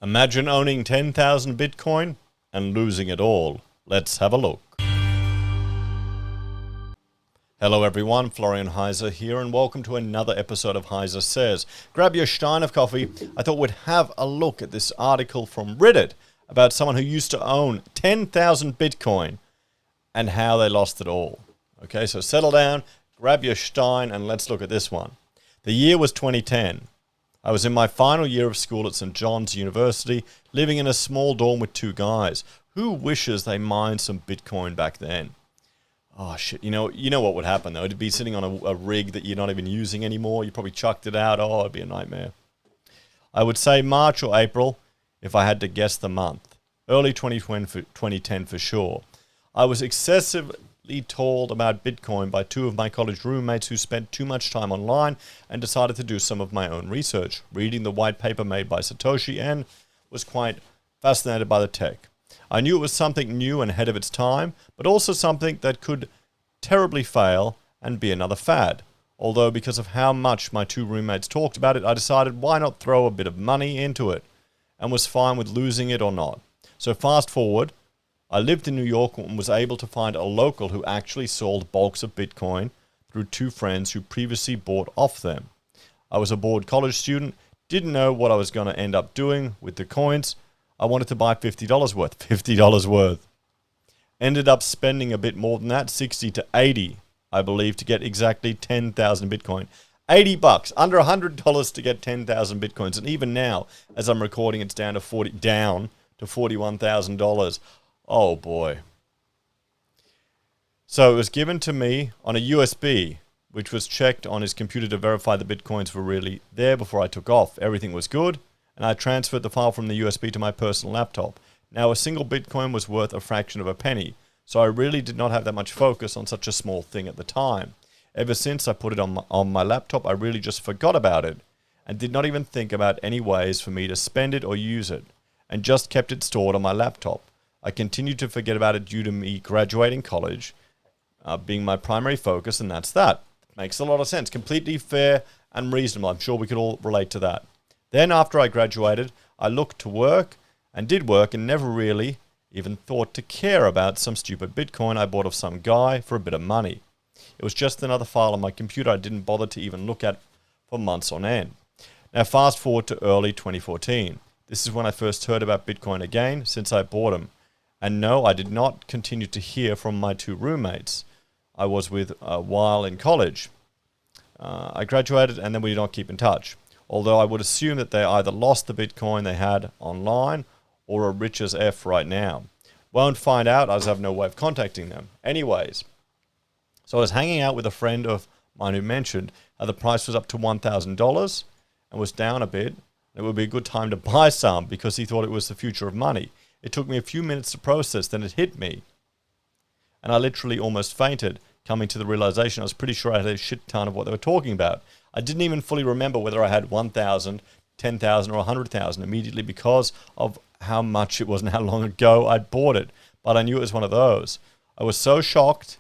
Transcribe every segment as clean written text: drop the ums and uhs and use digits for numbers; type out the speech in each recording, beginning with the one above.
Imagine owning 10,000 Bitcoin and losing it all. Let's have a look. Hello everyone, Florian.heise here, and welcome to another episode of HeiseSays. Grab your stein of coffee. I thought we'd have a look at this article from Reddit about someone who used to own 10,000 Bitcoin and how they lost it all. Okay, so settle down, grab your stein, and let's look at this one. The year was 2010. I was in my final year of school at St. John's University, living in a small dorm with two guys. Who wishes they mined some Bitcoin back then? Oh shit, you know what would happen though? It'd be sitting on a rig that you're not even using anymore. You probably chucked it out. Oh, it'd be a nightmare. I would say March or April if I had to guess the month. Early 2010 for sure. I was excessively told about Bitcoin by two of my college roommates who spent too much time online and decided to do some of my own research, reading the white paper made by Satoshi, and was quite fascinated by the tech. I knew it was something new and ahead of its time, but also something that could terribly fail and be another fad. Although because of how much my two roommates talked about it, I decided why not throw a bit of money into it, and was fine with losing it or not. So fast forward, I lived in New York and was able to find a local who actually sold bulks of Bitcoin through two friends who previously bought off them. I was a bored college student, didn't know what I was going to end up doing with the coins. I wanted to buy $50 worth. Ended up spending a bit more than that, 60 to 80, I believe, to get exactly 10,000 Bitcoin. $80, under $100 to get 10,000 Bitcoins. And even now, as I'm recording, it's down to $41,000. Oh boy. So it was given to me on a USB, which was checked on his computer to verify the Bitcoins were really there before I took off. Everything was good, and I transferred the file from the USB to my personal laptop. Now a single Bitcoin was worth a fraction of a penny, so I really did not have that much focus on such a small thing at the time. Ever since I put it on my laptop, I really just forgot about it, and did not even think about any ways for me to spend it or use it, and just kept it stored on my laptop. I continued to forget about it due to me graduating college, being my primary focus, and that's that. Makes a lot of sense. Completely fair and reasonable. I'm sure we could all relate to that. Then after I graduated, I looked to work and did work and never really even thought to care about some stupid Bitcoin I bought off some guy for a bit of money. It was just another file on my computer I didn't bother to even look at for months on end. Now fast forward to early 2014. This is when I first heard about Bitcoin again since I bought them. And no, I did not continue to hear from my two roommates I was with a while in college. I graduated and then we did not keep in touch. Although I would assume that they either lost the Bitcoin they had online or are rich as F right now. Won't find out as I have no way of contacting them. Anyways, so I was hanging out with a friend of mine who mentioned how the price was up to $1,000 and was down a bit. It would be a good time to buy some because he thought it was the future of money. It took me a few minutes to process, then it hit me. And I literally almost fainted, coming to the realization I was pretty sure I had a shit ton of what they were talking about. I didn't even fully remember whether I had 1,000, 10,000 or 100,000 immediately because of how much it was and how long ago I'd bought it. But I knew it was one of those. I was so shocked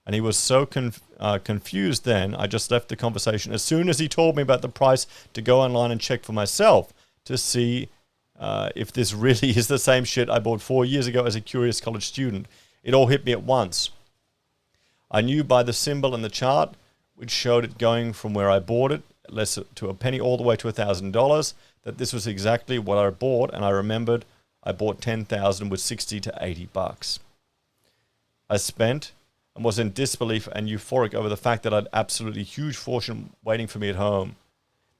and he was so confused then, I just left the conversation as soon as he told me about the price to go online and check for myself to see if this really is the same shit I bought 4 years ago as a curious college student. It all hit me at once. I knew by the symbol and the chart, which showed it going from where I bought it, less to a penny, all the way to $1,000, that this was exactly what I bought, and I remembered I bought 10,000 with 60 to 80 bucks. I spent and was in disbelief and euphoric over the fact that I had absolutely huge fortune waiting for me at home.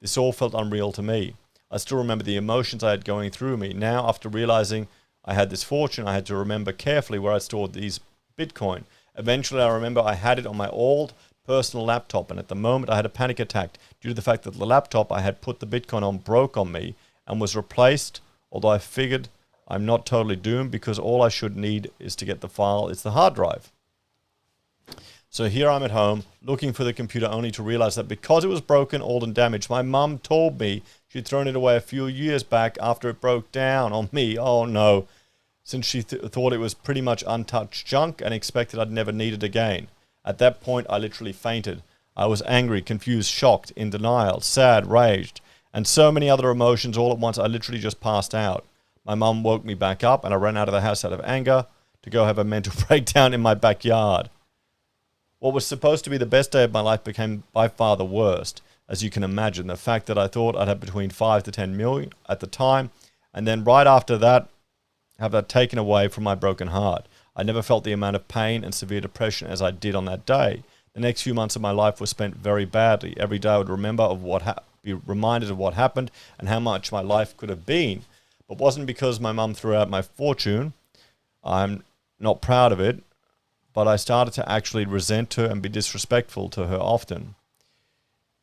This all felt unreal to me. I still remember the emotions I had going through me. Now, after realizing I had this fortune, I had to remember carefully where I stored these Bitcoin. Eventually, I remember I had it on my old personal laptop, and at the moment I had a panic attack due to the fact that the laptop I had put the Bitcoin on broke on me and was replaced, although I figured I'm not totally doomed because all I should need is to get the file. It's the hard drive. So here I'm at home looking for the computer only to realize that because it was broken, old and damaged, my mum told me she'd thrown it away a few years back after it broke down on me. Oh no, since she thought it was pretty much untouched junk and expected I'd never need it again. At that point, I literally fainted. I was angry, confused, shocked, in denial, sad, raged, and so many other emotions all at once. I literally just passed out. My mum woke me back up, and I ran out of the house out of anger to go have a mental breakdown in my backyard. What was supposed to be the best day of my life became by far the worst. As you can imagine, the fact that I thought I'd have between 5 to 10 million at the time, and then right after that, have that taken away from my broken heart. I never felt the amount of pain and severe depression as I did on that day. The next few months of my life were spent very badly. Every day I would remember of be reminded of what happened and how much my life could have been. But it wasn't because my mum threw out my fortune. I'm not proud of it, but I started to actually resent her and be disrespectful to her often.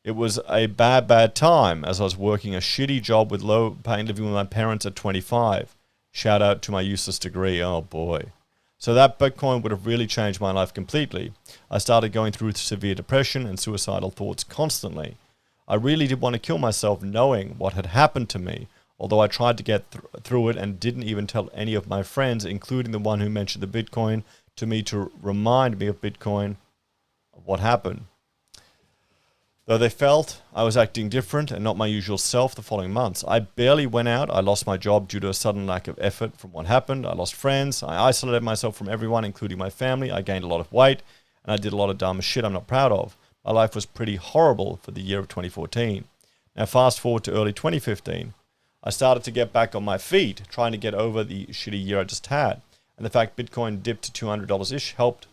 It was a bad time as I was working a shitty job with low pay and living with my parents at 25. Shout out to my useless degree. Oh boy. So that Bitcoin would have really changed my life completely. I started going through severe depression and suicidal thoughts constantly. I really did want to kill myself knowing what had happened to me, although I tried to get through it and didn't even tell any of my friends, including the one who mentioned the Bitcoin to me to remind me of Bitcoin, of what happened. Though they felt I was acting different and not my usual self the following months. I barely went out. I lost my job due to a sudden lack of effort from what happened. I lost friends. I isolated myself from everyone, including my family. I gained a lot of weight, and I did a lot of dumb shit I'm not proud of. My life was pretty horrible for the year of 2014. Now fast forward to early 2015. I started to get back on my feet, trying to get over the shitty year I just had. And the fact Bitcoin dipped to $200-ish helped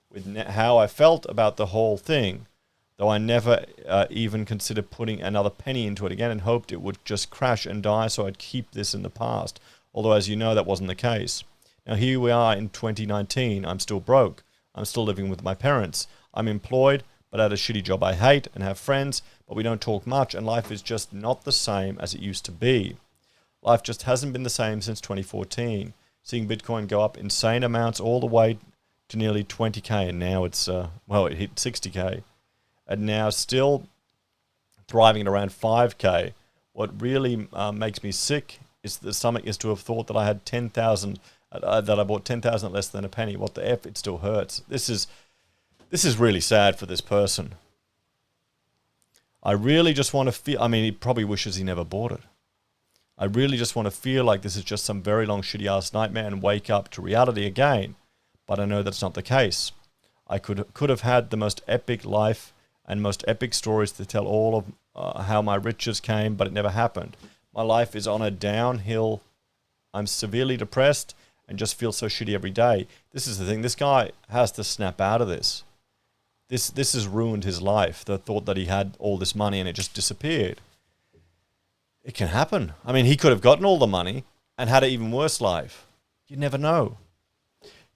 with how I felt about the whole thing. Though I never even considered putting another penny into it again and hoped it would just crash and die so I'd keep this in the past. Although, as you know, that wasn't the case. Now here we are in 2019. I'm still broke. I'm still living with my parents. I'm employed, but at a shitty job I hate, and have friends, but we don't talk much, and life is just not the same as it used to be. Life just hasn't been the same since 2014. Seeing Bitcoin go up insane amounts all the way to nearly 20K, and now it's, it hit 60K. And now still thriving at around 5K. What really makes me sick is the stomach is to have thought that I had 10,000, that I bought 10,000 at less than a penny. What the F? It still hurts. This is really sad for this person. I really just want to feel, he probably wishes he never bought it. I really just want to feel like this is just some very long shitty ass nightmare and wake up to reality again. But I know that's not the case. I could have had the most epic life and most epic stories to tell all of how my riches came, but it never happened. My life is on a downhill. I'm severely depressed and just feel so shitty every day. This is the thing. This guy has to snap out of this. This has ruined his life. The thought that he had all this money and it just disappeared. It can happen. He could have gotten all the money and had an even worse life. You never know.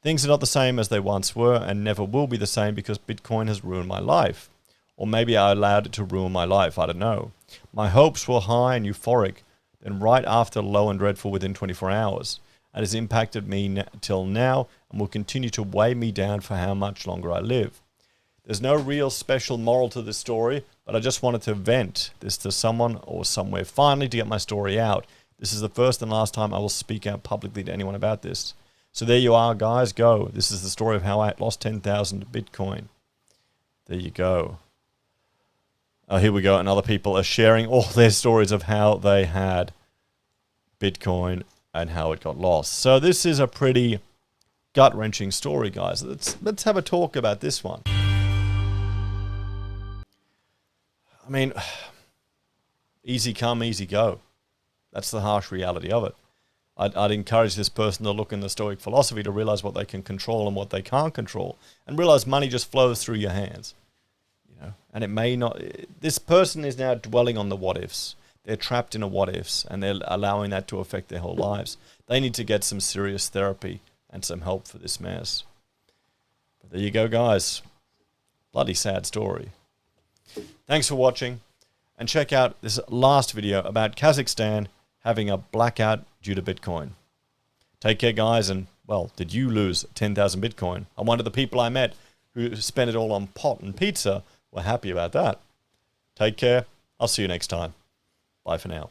Things are not the same as they once were and never will be the same because Bitcoin has ruined my life. Or maybe I allowed it to ruin my life. I don't know. My hopes were high and euphoric, then right after low and dreadful within 24 hours. It has impacted me till now and will continue to weigh me down for how much longer I live. There's no real special moral to this story, but I just wanted to vent this to someone or somewhere finally to get my story out. This is the first and last time I will speak out publicly to anyone about this. So there you are, guys. Go. This is the story of how I lost 10,000 Bitcoin. There you go. Oh, here we go. And other people are sharing all their stories of how they had Bitcoin and how it got lost. So this is a pretty gut-wrenching story, guys. Let's have a talk about this one. Easy come, easy go. That's the harsh reality of it. I'd encourage this person to look in the Stoic philosophy to realize what they can control and what they can't control, and realize money just flows through your hands. And it may not. This person is now dwelling on the what ifs. They're trapped in a what ifs, and they're allowing that to affect their whole lives. They need to get some serious therapy and some help for this mess. But there you go, guys. Bloody sad story. Thanks for watching, and check out this last video about Kazakhstan having a blackout due to Bitcoin. Take care, guys, and, did you lose 10,000 Bitcoin? I wonder the people I met who spent it all on pot and pizza were happy about that. Take care. I'll see you next time. Bye for now.